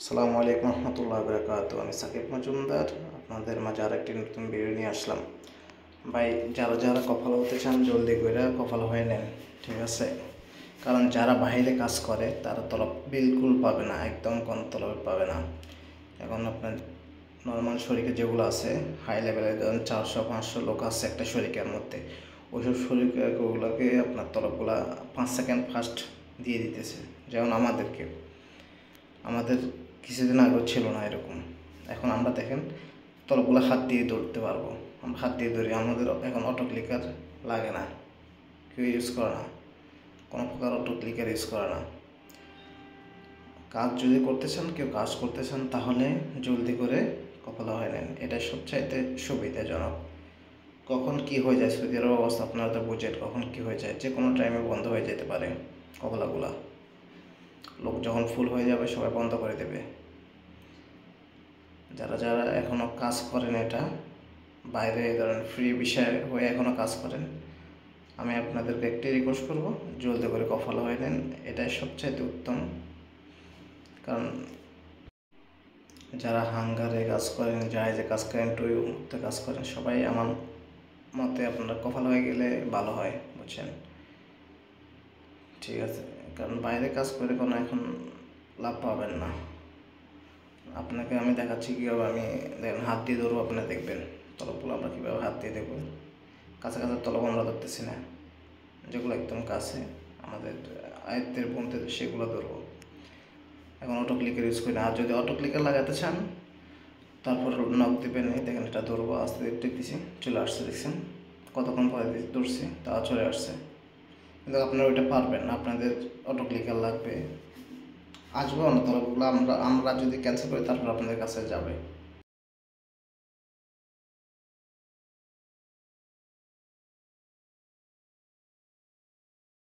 আসসালামু আলাইকুম রহমতুল্লাহ বরকাতুহু। আমি সাকিব মজুমদার আপনাদের মাঝে আরেকটি নতুন ভিডিও নিয়ে আসলাম। ভাই, যারা যারা কপাল হতে চান জলদি করে কপাল হয়ে নেন, ঠিক আছে? কারণ যারা বাইরে কাজ করে তারা তলব বিলকুল পাবে না, একদম কোনো তলব পাবে না। এখন আপনার নর্মাল শরিকে যেগুলো আছে হাই লেভেলে, ধরুন 400-500 লোক আছে একটা শরিকের মধ্যে, ওইসব শরিকগুলোকে আপনার তলবগুলা 5 সেকেন্ড ফার্স্ট দিয়ে দিতেছে। যেমন আমাদের কিছুদিন আগেও ছিল না এরকম। এখন আমরা দেখেন তলবগুলো হাত দিয়ে ধরতে পারবো, আমরা হাত দিয়ে ধরি। আমাদের এখন অটো ক্লিকার লাগে না, কেউ ইউজ করে না, কোনো প্রকার অটো ক্লিকার ইউজ করে না। কাজ যদি করতে চান, কেউ কাজ করতে চান, তাহলে জলদি করে কপাল হয়ে নেন, এটাই সবচাইতে সুবিধাজনক। কখন কি হয়ে যায় সৌদি আরব অবস্থা আপনারা তো বুঝেন, কখন কি হয়ে যায়, যে কোনো টাইমে বন্ধ হয়ে যেতে পারে কপালাগুলা। লোক যখন ফুল হয়ে যাবে সবাই বন্ধ করে দেবে। যারা যারা এখনও কাজ করেন, এটা বাইরে ধরেন ফ্রি বিষয় হয়ে এখনও কাজ করেন, আমি আপনাদেরকে একটি রিকোয়েস্ট করব, জলদি করে কপাল হয়ে নেন, এটাই সবচাইতে উত্তম। কারণ যারা হাঙ্গারে কাজ করেন, জাহাজে কাজ করেন, টুইতে কাজ করেন, সবাই আমার মতে আপনারা কপাল হয়ে গেলে ভালো হয়, বুঝছেন? ঠিক আছে? কারণ বাইরে কাজ করে কোনো এখন লাভ পাবেন না। আপনাকে আমি দেখাচ্ছি কীভাবে আমি দেখেন হাত দিয়ে ধরবো, আপনারা দেখবেন তলবগুলো আমরা কীভাবে হাত দিয়ে দেখব। কাছে কাছে তলব আমরা ধরতেছি না, যেগুলো একদম কাছে আমাদের আয়ত্তের বন্ধে সেগুলো ধরবো। এখন অটো ক্লিকার ইউজ করি না। আর যদি অটো ক্লিকার লাগাতে চান, তারপর নক দেবেন, দেখেন এটা ধরবো, আস্তে দিচ্ছি, চলে আসছে, দেখছেন কতক্ষণ পরে ধরছি, তা চলে আসছে। কিন্তু আপনারা ওইটা পারবেন না, আপনাদের অটো ক্লিকার লাগবে, আসবে না তলবগুলো। আমরা যদি ক্যান্সেল করি তারপর আপনাদের কাছে যাবে।